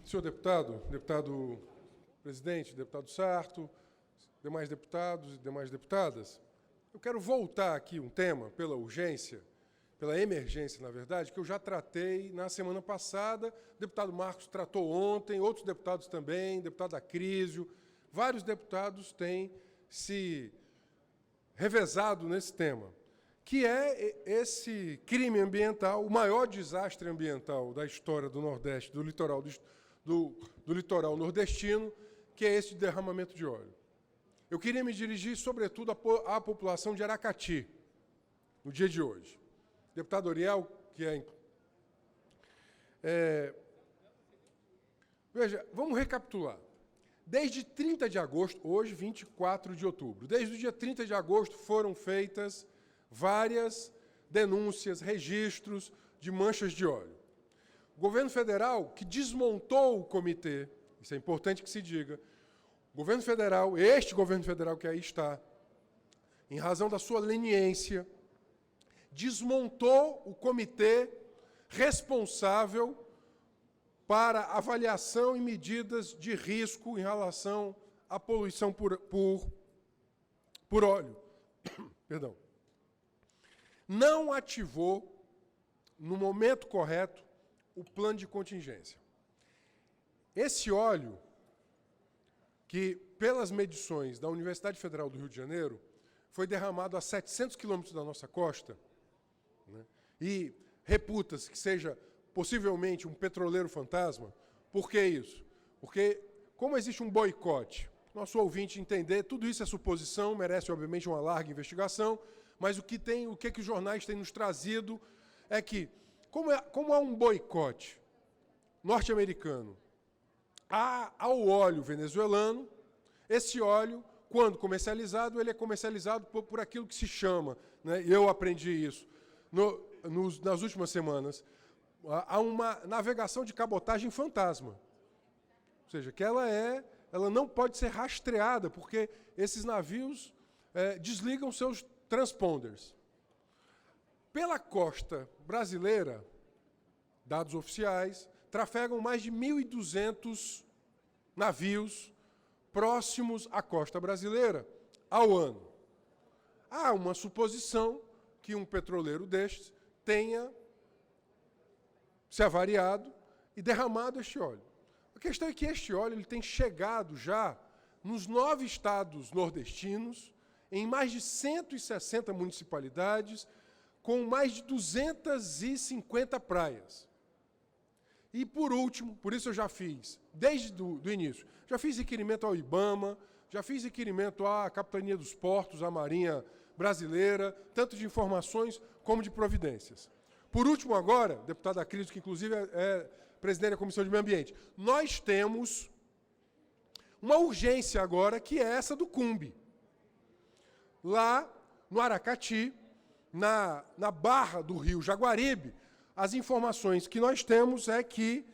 Senhor deputado, deputado presidente, deputado Sarto, demais deputados e demais deputadas, eu quero voltar aqui um tema pela urgência, pela emergência, na verdade, que eu já tratei na semana passada, o deputado Marcos tratou ontem, outros deputados também, deputado Acrísio, vários deputados têm se revezado nesse tema, que é esse crime ambiental, o maior desastre ambiental da história do Nordeste, do litoral, do litoral nordestino, que é esse derramamento de óleo. Eu queria me dirigir, sobretudo, à população de Aracati, no dia de hoje. Deputado Oriel, que veja, vamos recapitular. Desde 30 de agosto, hoje, 24 de outubro, desde o dia 30 de agosto foram feitas várias denúncias, registros de manchas de óleo. O governo federal, que desmontou o comitê, isso é importante que se diga, o governo federal, este governo federal que aí está, em razão da sua leniência, desmontou o comitê responsável para avaliação e medidas de risco em relação à poluição por óleo. Perdão. Não ativou, no momento correto, o plano de contingência. Esse óleo, que, pelas medições da Universidade Federal do Rio de Janeiro, foi derramado a 700 quilômetros da nossa costa, né, e reputa-se que seja possivelmente um petroleiro fantasma. Por que isso? Porque, como existe um boicote, nosso ouvinte entender, tudo isso é suposição, merece, obviamente, uma larga investigação, mas o que os jornais têm nos trazido é que, como há um boicote norte-americano ao óleo venezuelano, esse óleo, quando comercializado, ele é comercializado por aquilo que se chama, né, e eu aprendi isso nas últimas semanas, há uma navegação de cabotagem fantasma. Ou seja, que ela não pode ser rastreada, porque esses navios desligam seus transponders. Pela costa brasileira, dados oficiais, trafegam mais de 1.200 navios próximos à costa brasileira ao ano. Há uma suposição que um petroleiro destes tenha se avariado e derramado este óleo. A questão é que este óleo ele tem chegado já nos 9 estados nordestinos, em mais de 160 municipalidades, com mais de 250 praias. E, por último, por isso eu já fiz, desde o início, já fiz requerimento ao IBAMA, já fiz requerimento à Capitania dos Portos, à Marinha Brasileira, tanto de informações como de providências. Por último, agora, deputado Acrísio, que inclusive é presidente da Comissão de Meio Ambiente, nós temos uma urgência agora, que é essa do CUMB. Lá no Aracati, na barra do rio Jaguaribe, as informações que nós temos é que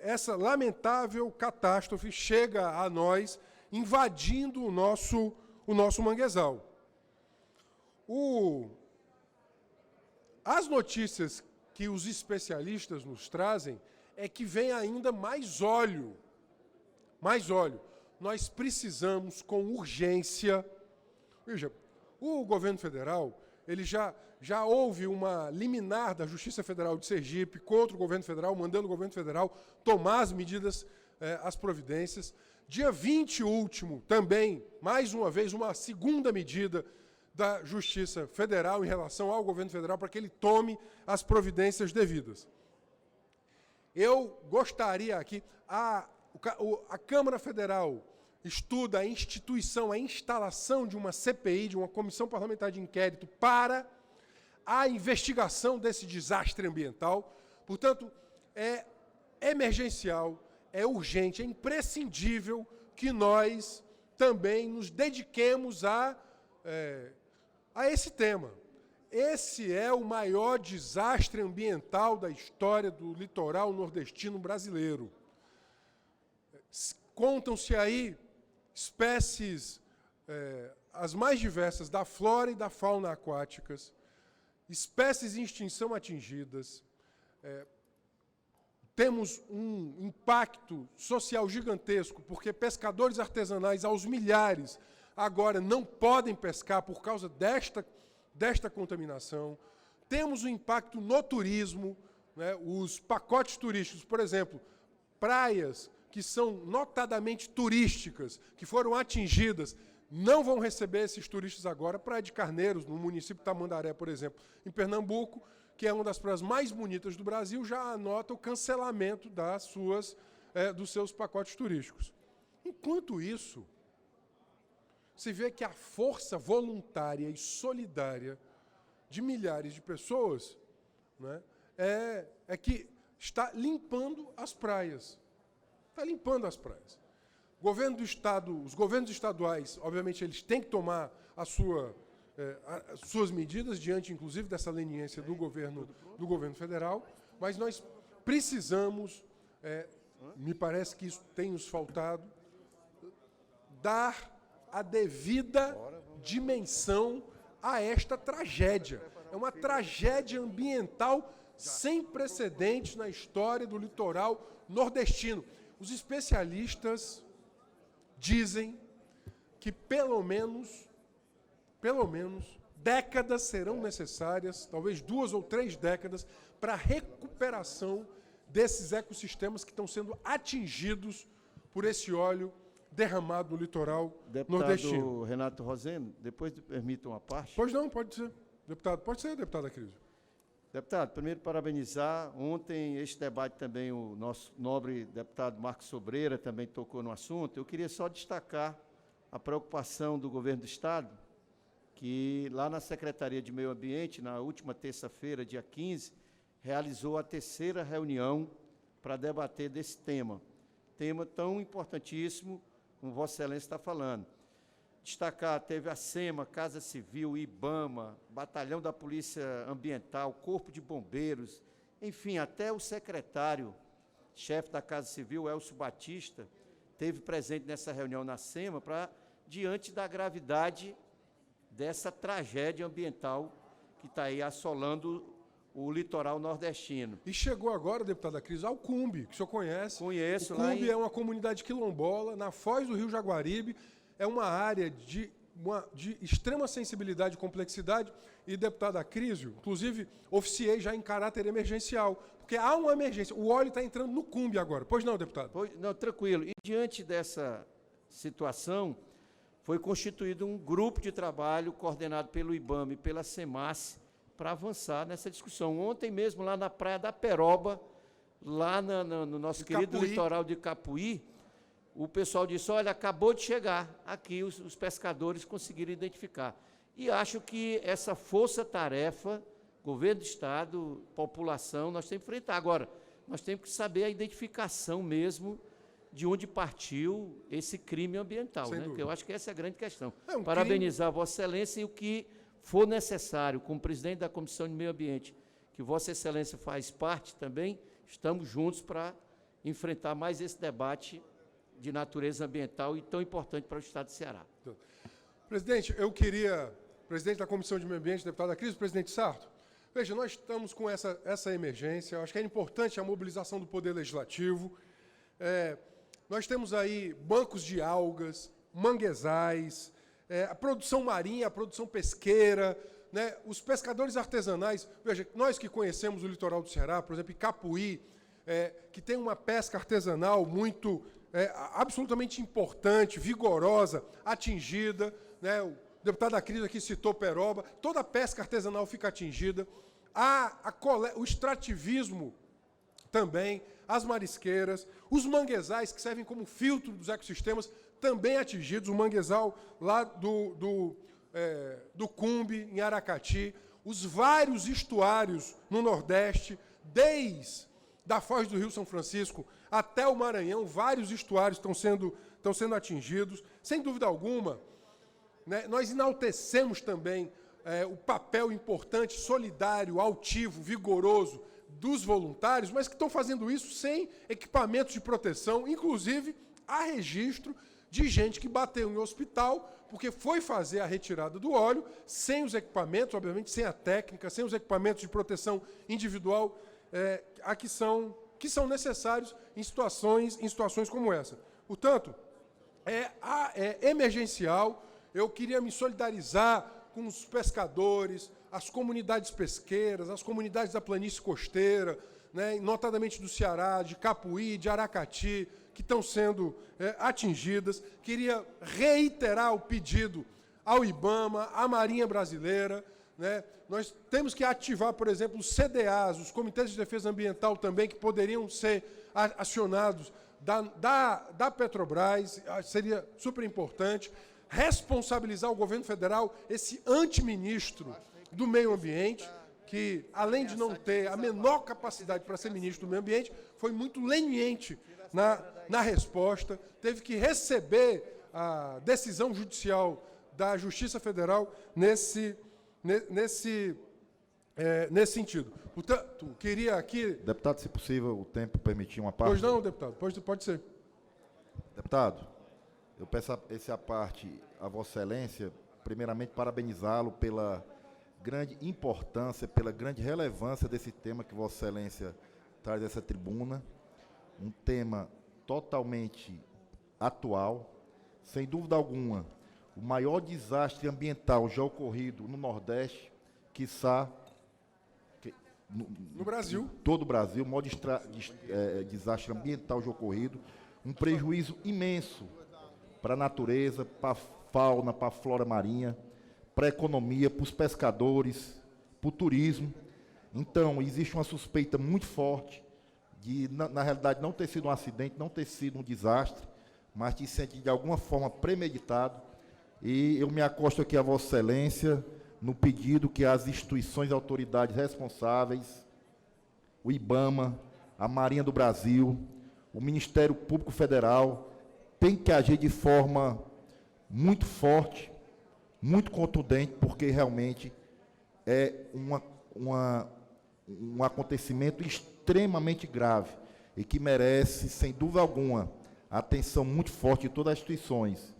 essa lamentável catástrofe chega a nós, invadindo o nosso manguezal. As notícias que os especialistas nos trazem é que vem ainda mais óleo. Mais óleo. Nós precisamos, com urgência... Veja, o governo federal, ele já houve uma liminar da Justiça Federal de Sergipe contra o governo federal, mandando o governo federal tomar as medidas, as providências. Dia 20 último, também, mais uma vez, uma segunda medida da Justiça Federal em relação ao governo federal para que ele tome as providências devidas. Eu gostaria aqui, a Câmara Federal estuda a instituição, a instalação de uma CPI, de uma Comissão Parlamentar de Inquérito para a investigação desse desastre ambiental. Portanto, é emergencial, é urgente, é imprescindível que nós também nos dediquemos a esse tema. Esse é o maior desastre ambiental da história do litoral nordestino brasileiro. Contam-se aí espécies, as mais diversas, da flora e da fauna aquáticas, espécies em extinção atingidas, temos um impacto social gigantesco, porque pescadores artesanais aos milhares agora não podem pescar por causa desta contaminação. Temos um impacto no turismo, né? Os pacotes turísticos, por exemplo, praias que são notadamente turísticas, que foram atingidas, não vão receber esses turistas agora. Praia de Carneiros, no município de Tamandaré, por exemplo, em Pernambuco, que é uma das praias mais bonitas do Brasil, já anota o cancelamento dos seus pacotes turísticos. Enquanto isso, se vê que a força voluntária e solidária de milhares de pessoas, né, é que está limpando as praias. Está limpando as praias. Governo do Estado, os governos estaduais, obviamente, eles têm que tomar as suas medidas, diante, inclusive, dessa leniência do governo federal, mas nós precisamos, me parece que isso tem nos faltado, dar a devida dimensão a esta tragédia. É uma tragédia ambiental sem precedentes na história do litoral nordestino. Os especialistas dizem que pelo menos décadas serão necessárias, talvez 2 ou 3 décadas, para a recuperação desses ecossistemas que estão sendo atingidos por esse óleo derramado no litoral nordestino. Deputado Renato Rosendo, depois permita uma parte. Pois não, pode ser. Deputado, pode ser, deputada Cris. Deputado, primeiro parabenizar. Ontem, este debate também, o nosso nobre deputado Marcos Sobreira também tocou no assunto. Eu queria só destacar a preocupação do governo do Estado, que lá na Secretaria de Meio Ambiente, na última terça-feira, dia 15, realizou a 3ª reunião para debater desse tema tão importantíssimo, como Vossa Excelência está falando. Destacar, teve a SEMA, Casa Civil, IBAMA, Batalhão da Polícia Ambiental, Corpo de Bombeiros, enfim, até o secretário-chefe da Casa Civil, Elcio Batista, teve presente nessa reunião na SEMA, diante da gravidade dessa tragédia ambiental que está aí assolando o litoral nordestino. E chegou agora, deputada Cris, ao Cumbe, que o senhor conhece. Conheço. O Cumbe é uma comunidade quilombola, na foz do Rio Jaguaribe, é uma área de extrema sensibilidade e complexidade, e, deputada Crisio, inclusive, oficiei já em caráter emergencial, porque há uma emergência. O óleo está entrando no Cumbe agora. Pois não, deputado? Não, tranquilo. E, diante dessa situação, foi constituído um grupo de trabalho coordenado pelo IBAMA e pela SEMAS para avançar nessa discussão. Ontem mesmo, lá na Praia da Peroba, lá no nosso querido litoral de Capuí, o pessoal disse, olha, acabou de chegar aqui, os pescadores conseguiram identificar. E acho que essa força-tarefa, governo do Estado, população, nós temos que enfrentar. Agora, nós temos que saber a identificação mesmo de onde partiu esse crime ambiental, né? Porque eu acho que essa é a grande questão. Parabenizar Vossa Excelência e o que for necessário, como presidente da Comissão de Meio Ambiente, que Vossa Excelência faz parte também, estamos juntos para enfrentar mais esse debate de natureza ambiental e tão importante para o Estado de Ceará. Presidente, presidente da Comissão de Meio Ambiente, deputada Cris, presidente Sarto, veja, nós estamos com essa emergência, eu acho que é importante a mobilização do Poder Legislativo. Nós temos aí bancos de algas, manguezais, a produção marinha, a produção pesqueira, né, os pescadores artesanais. Veja, nós que conhecemos o litoral do Ceará, por exemplo, em Capuí, que tem uma pesca artesanal absolutamente importante, vigorosa, atingida, né, o deputado Cris aqui citou Peroba, toda a pesca artesanal fica atingida, o extrativismo também, as marisqueiras, os manguezais, que servem como filtro dos ecossistemas, também atingidos, o manguezal lá do Cumbe, em Aracati, os vários estuários no Nordeste, desde da foz do Rio São Francisco até o Maranhão, vários estuários estão sendo atingidos. Sem dúvida alguma, né, nós enaltecemos também o papel importante, solidário, altivo, vigoroso dos voluntários, mas que estão fazendo isso sem equipamentos de proteção, inclusive há registro de gente que bateu em hospital porque foi fazer a retirada do óleo sem os equipamentos, obviamente sem a técnica, sem os equipamentos de proteção individual que são necessários em situações como essa. Portanto, é emergencial. Eu queria me solidarizar com os pescadores, as comunidades pesqueiras, as comunidades da planície costeira, né, notadamente do Ceará, de Capuí, de Aracati, que estão sendo atingidas. Queria reiterar o pedido ao IBAMA, à Marinha Brasileira, né? Nós temos que ativar, por exemplo, os CDAs, os Comitês de Defesa Ambiental também, que poderiam ser acionados da Petrobras, seria super importante. Responsabilizar o governo federal, esse antiministro do meio ambiente, que, além de não ter a menor capacidade para ser ministro do meio ambiente, foi muito leniente na resposta, teve que receber a decisão judicial da Justiça Federal nesse sentido. Portanto, queria aqui... Deputado, se possível, o tempo permitir uma parte. Pois não, deputado, pode ser. Deputado, eu peço essa parte a Vossa Excelência, primeiramente parabenizá-lo pela grande importância, pela grande relevância desse tema que Vossa Excelência traz dessa tribuna, um tema totalmente atual, sem dúvida alguma, o maior desastre ambiental já ocorrido no Nordeste, quiçá no Brasil. Todo o Brasil, o maior desastre ambiental já ocorrido, um prejuízo imenso para a natureza, para a fauna, para a flora marinha, para a economia, para os pescadores, para o turismo. Então, existe uma suspeita muito forte de, na realidade, não ter sido um acidente, não ter sido um desastre, mas de ser de alguma forma premeditado. E eu me acosto aqui a Vossa Excelência no pedido que as instituições e autoridades responsáveis, o IBAMA, a Marinha do Brasil, o Ministério Público Federal, tem que agir de forma muito forte, muito contundente, porque realmente é um acontecimento extremamente grave e que merece, sem dúvida alguma, atenção muito forte de todas as instituições.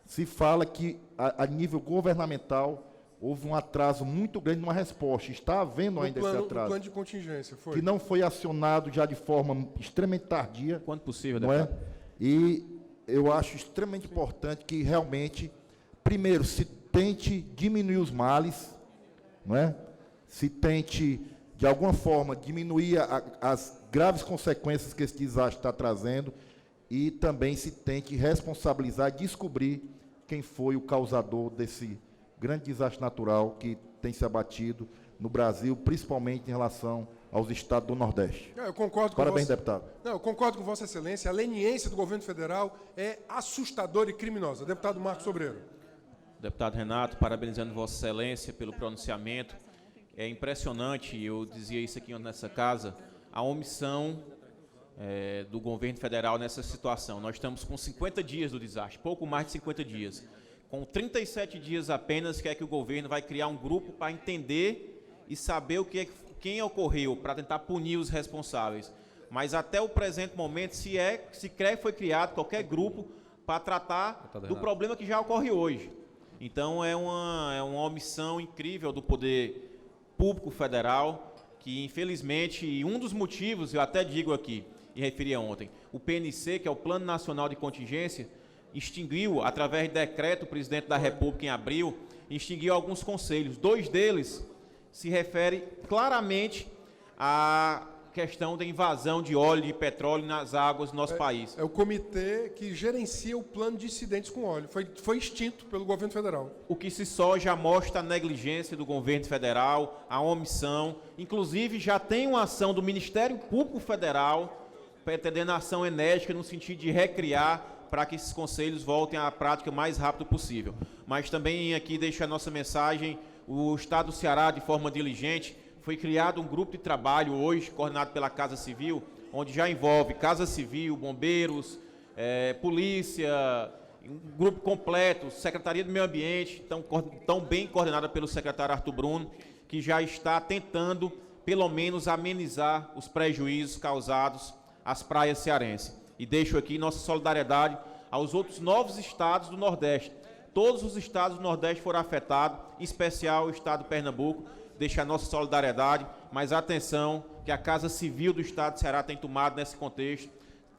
Se fala que, a nível governamental, houve um atraso muito grande numa resposta. Está havendo ainda esse atraso. O plano de contingência foi. Que não foi acionado já de forma extremamente tardia. Quando possível, não deputado. E eu acho extremamente importante que realmente, primeiro, se tente diminuir os males, não é? Se tente, de alguma forma, diminuir as graves consequências que esse desastre está trazendo e também se tente responsabilizar e descobrir quem foi o causador desse grande desastre natural que tem se abatido no Brasil, principalmente em relação aos estados do Nordeste. Eu concordo com Parabéns, deputado. Não, eu concordo com Vossa Excelência. A leniência do governo federal é assustadora e criminosa. Deputado Marcos Sobreiro. Deputado Renato, parabenizando Vossa Excelência pelo pronunciamento. É impressionante, eu dizia isso aqui nessa casa, a omissão do governo federal nessa situação. Nós estamos com 50 dias do desastre, pouco mais de 50 dias. Com 37 dias apenas, que é que o governo vai criar um grupo para entender e saber quem ocorreu, para tentar punir os responsáveis. Mas até o presente momento, sequer foi criado qualquer grupo para tratar do problema que já ocorre hoje. Então, é uma omissão incrível do poder público federal, que, infelizmente, e um dos motivos, eu até digo aqui, e referia ontem, o PNC, que é o Plano Nacional de Contingência, extinguiu, através de decreto, o presidente da República, em abril, extinguiu alguns conselhos. 2 deles se referem claramente à questão da invasão de óleo e de petróleo nas águas do nosso país. É o comitê que gerencia o plano de incidentes com óleo. Foi extinto pelo governo federal. O que se só já mostra a negligência do governo federal, a omissão. Inclusive, já tem uma ação do Ministério Público Federal pretendendo ação enérgica no sentido de recriar para que esses conselhos voltem à prática o mais rápido possível. Mas também aqui deixa a nossa mensagem, o Estado do Ceará, de forma diligente, foi criado um grupo de trabalho hoje, coordenado pela Casa Civil, onde já envolve Casa Civil, bombeiros, polícia, um grupo completo, Secretaria do Meio Ambiente, tão bem coordenada pelo secretário Arthur Bruno, que já está tentando, pelo menos, amenizar os prejuízos causados às praias cearenses. E deixo aqui nossa solidariedade aos outros 9 estados do Nordeste. Todos os estados do Nordeste foram afetados, em especial o estado de Pernambuco. Deixo a nossa solidariedade, mas atenção, que que a Casa Civil do Estado do Ceará tem tomado nesse contexto,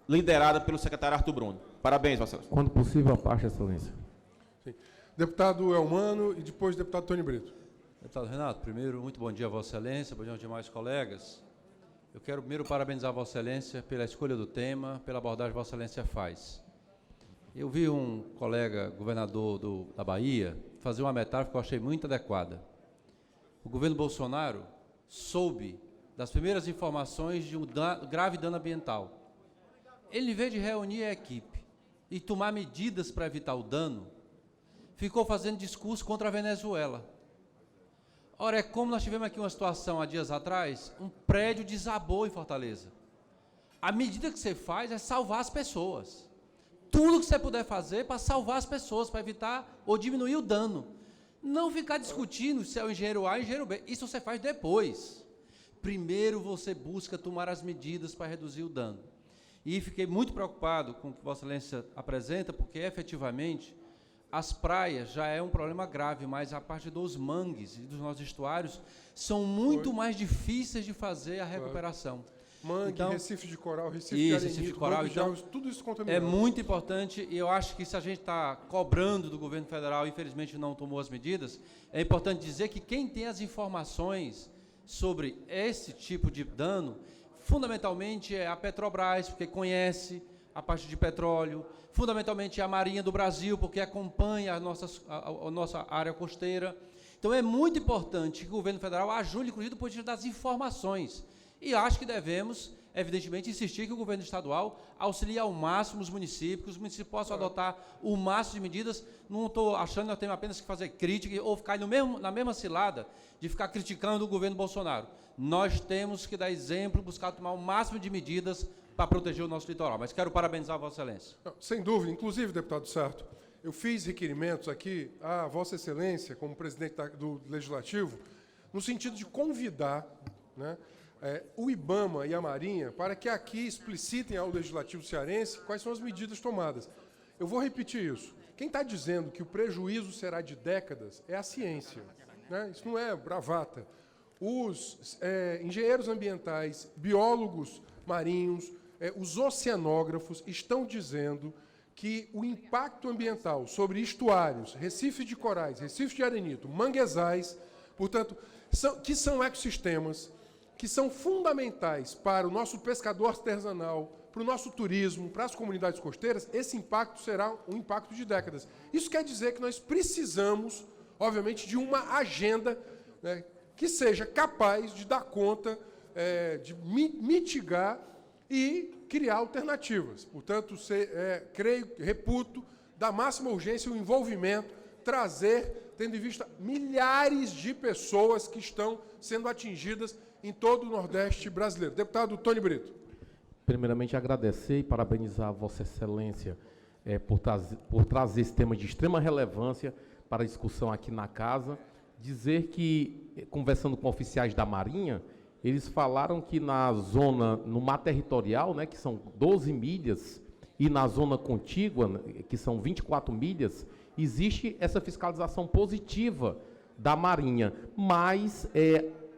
liderada pelo secretário Arthur Bruno. Parabéns, Vossa Excelência. Quando possível, a parte, Excelência. Sim. Deputado Elmano e depois deputado Tony Brito. Deputado Renato, primeiro, muito bom dia a Vossa Excelência, bom dia aos demais colegas. Eu quero primeiro parabenizar a Vossa Excelência pela escolha do tema, pela abordagem que Vossa Excelência faz. Eu vi um colega governador da Bahia fazer uma metáfora que eu achei muito adequada. O governo Bolsonaro soube das primeiras informações de um grave dano ambiental. Ele, em vez de reunir a equipe e tomar medidas para evitar o dano, ficou fazendo discurso contra a Venezuela. Ora, é como nós tivemos aqui uma situação há dias atrás, um prédio desabou em Fortaleza. A medida que você faz é salvar as pessoas. Tudo que você puder fazer para salvar as pessoas, para evitar ou diminuir o dano. Não ficar discutindo se é o engenheiro A ou engenheiro B. Isso você faz depois. Primeiro você busca tomar as medidas para reduzir o dano. E fiquei muito preocupado com o que Vossa Excelência apresenta, porque efetivamente as praias já é um problema grave, mas a parte dos mangues e dos nossos estuários são muito mais difíceis de fazer a recuperação. Mangue, então, Recife de Coral, Recife de Arenito, Recife de Coral, então, tudo isso contaminado. é muito importante, e eu acho que se a gente está cobrando do governo federal, infelizmente não tomou as medidas, é importante dizer que quem tem as informações sobre esse tipo de dano, fundamentalmente é a Petrobras, porque conhece a parte de petróleo, fundamentalmente a Marinha do Brasil, porque acompanha a nossa área costeira. Então é muito importante que o governo federal ajude, inclusive, do ponto de vista das informações. E acho que devemos, evidentemente, insistir que o governo estadual auxilie ao máximo os municípios, que os municípios possam adotar o máximo de medidas. Não estou achando que nós temos apenas que fazer crítica ou ficar na mesma cilada de ficar criticando o governo Bolsonaro. Nós temos que dar exemplo, buscar tomar o máximo de medidas para proteger o nosso litoral. Mas quero parabenizar a Vossa Excelência. Não, sem dúvida. Inclusive, deputado Sarto, eu fiz requerimentos aqui à Vossa Excelência, como presidente do Legislativo, no sentido de convidar, né, o IBAMA e a Marinha para que aqui explicitem ao Legislativo cearense quais são as medidas tomadas. Eu vou repetir isso. Quem está dizendo que o prejuízo será de décadas é a ciência, né? Isso não é bravata. Os engenheiros ambientais, biólogos marinhos, os oceanógrafos estão dizendo que o impacto ambiental sobre estuários, recifes de corais, recifes de arenito, manguezais, portanto, que são ecossistemas que são fundamentais para o nosso pescador artesanal, para o nosso turismo, para as comunidades costeiras, esse impacto será um impacto de décadas. Isso quer dizer que nós precisamos, obviamente, de uma agenda, né, que seja capaz de dar conta, de mitigar e criar alternativas. Portanto, reputo, da máxima urgência o envolvimento, trazer, tendo em vista milhares de pessoas que estão sendo atingidas em todo o Nordeste brasileiro. Deputado Tony Brito. Primeiramente, agradecer e parabenizar a Vossa Excelência por trazer esse tema de extrema relevância para a discussão aqui na Casa. Dizer que, conversando com oficiais da Marinha, eles falaram que na zona, no mar territorial, né, que são 12 milhas, e na zona contígua, que são 24 milhas, existe essa fiscalização positiva da Marinha, mas,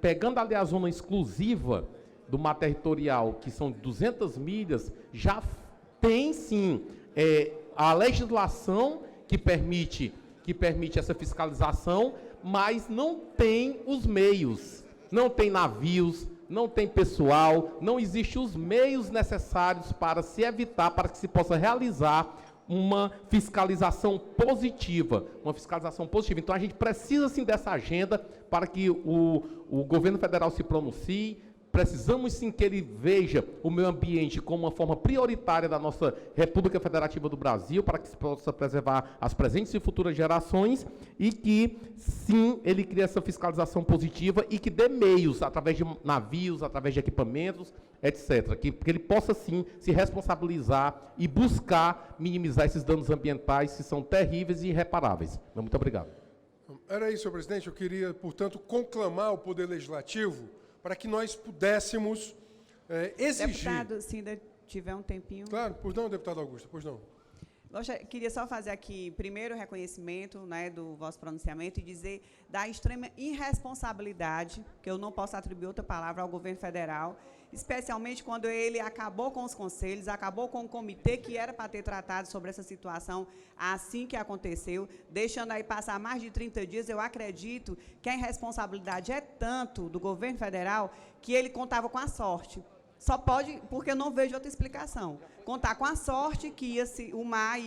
pegando ali a zona exclusiva do mar territorial, que são 200 milhas, já tem, sim, a legislação que permite essa fiscalização, mas não tem os meios, não tem navios, não tem pessoal, não existem os meios necessários para se evitar, para que se possa realizar uma fiscalização positiva, Então, a gente precisa, sim, dessa agenda para que o governo federal se pronuncie. Precisamos, sim, que ele veja o meio ambiente como uma forma prioritária da nossa República Federativa do Brasil, para que se possa preservar as presentes e futuras gerações, e que, sim, ele crie essa fiscalização positiva e que dê meios, através de navios, através de equipamentos, etc., que ele possa, sim, se responsabilizar e buscar minimizar esses danos ambientais que são terríveis e irreparáveis. Muito obrigado. Era isso, senhor presidente. Eu queria, portanto, conclamar o Poder Legislativo para que nós pudéssemos exigir... Deputado, se ainda tiver um tempinho... Claro, pois não, deputada Augusta, pois não. Queria só fazer aqui, primeiro, o reconhecimento, né, do vosso pronunciamento e dizer da extrema irresponsabilidade, que eu não posso atribuir outra palavra ao governo federal, especialmente quando ele acabou com os conselhos, acabou com o comitê que era para ter tratado sobre essa situação assim que aconteceu, deixando aí passar mais de 30 dias. Eu acredito que a irresponsabilidade é tanto do governo federal que ele contava com a sorte. Só pode, porque eu não vejo outra explicação, contar com a sorte que o mar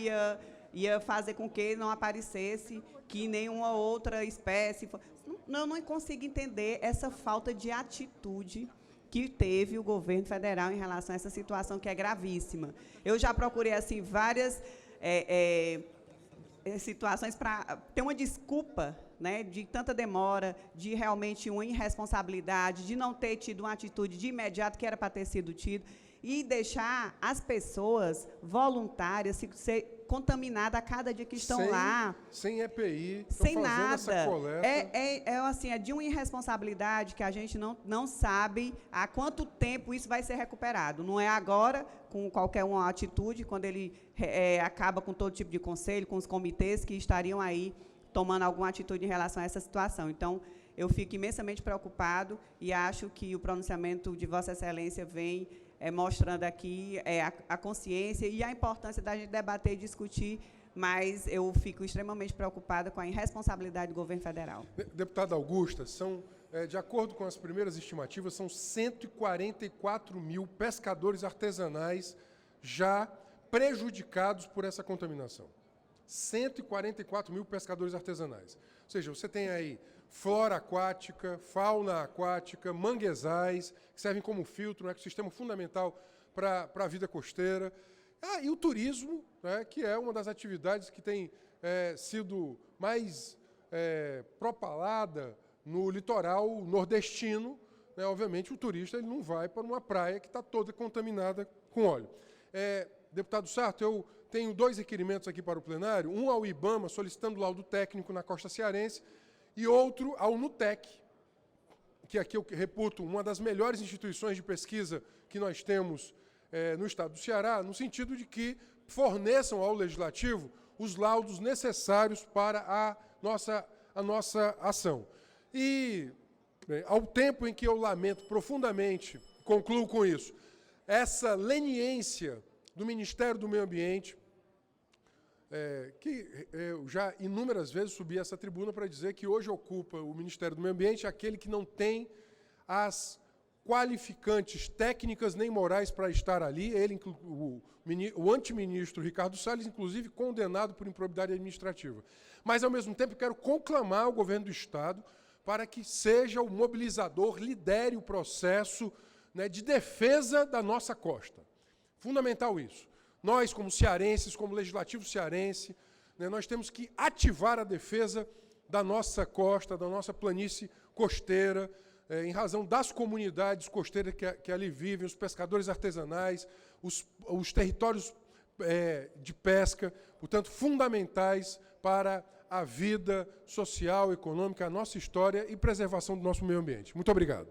ia fazer com que não aparecesse, que nenhuma outra espécie... Eu não consigo entender essa falta de atitude que teve o governo federal em relação a essa situação que é gravíssima. Eu já procurei assim, várias situações para ter uma desculpa, né, de tanta demora, de realmente uma irresponsabilidade, de não ter tido uma atitude de imediato que era para ter sido tido, e deixar as pessoas voluntárias ser contaminadas a cada dia que estão lá. Sem EPI, sem fazendo nada. Essa coleta. Assim, é de uma irresponsabilidade que a gente não sabe há quanto tempo isso vai ser recuperado. Não é agora, com qualquer uma atitude, quando ele acaba com todo tipo de conselho, com os comitês que estariam aí tomando alguma atitude em relação a essa situação. Então, eu fico imensamente preocupado e acho que o pronunciamento de Vossa Excelência vem mostrando aqui a consciência e a importância da gente debater e discutir, mas eu fico extremamente preocupada com a irresponsabilidade do governo federal. Deputada Augusta, de acordo com as primeiras estimativas, são 144 mil pescadores artesanais já prejudicados por essa contaminação. 144 mil pescadores artesanais. Ou seja, você tem aí flora aquática, fauna aquática, manguezais, que servem como filtro, um ecossistema fundamental para a vida costeira. E o turismo, né, que é uma das atividades que tem sido mais propalada no litoral nordestino. Né, obviamente, o turista ele não vai para uma praia que está toda contaminada com óleo. Deputado Sarto, eu tenho 2 requerimentos aqui para o plenário, um ao IBAMA, solicitando laudo técnico na costa cearense, e outro ao NUTEC, que aqui eu reputo uma das melhores instituições de pesquisa que nós temos no estado do Ceará, no sentido de que forneçam ao Legislativo os laudos necessários para a nossa ação. E, bem, ao tempo em que eu lamento profundamente, concluo com isso, essa leniência do Ministério do Meio Ambiente, que eu já inúmeras vezes subi essa tribuna para dizer que hoje ocupa o Ministério do Meio Ambiente aquele que não tem as qualificantes técnicas nem morais para estar ali, ele, o antiministro Ricardo Salles, inclusive condenado por improbidade administrativa. Mas, ao mesmo tempo, quero conclamar o governo do Estado para que seja o mobilizador, lidere o processo, né, de defesa da nossa costa. Fundamental isso. Nós, como cearenses, como legislativo cearense, né, nós temos que ativar a defesa da nossa costa, da nossa planície costeira, em razão das comunidades costeiras que ali vivem, os pescadores artesanais, os territórios de pesca, portanto, fundamentais para a vida social, econômica, a nossa história e preservação do nosso meio ambiente. Muito obrigado.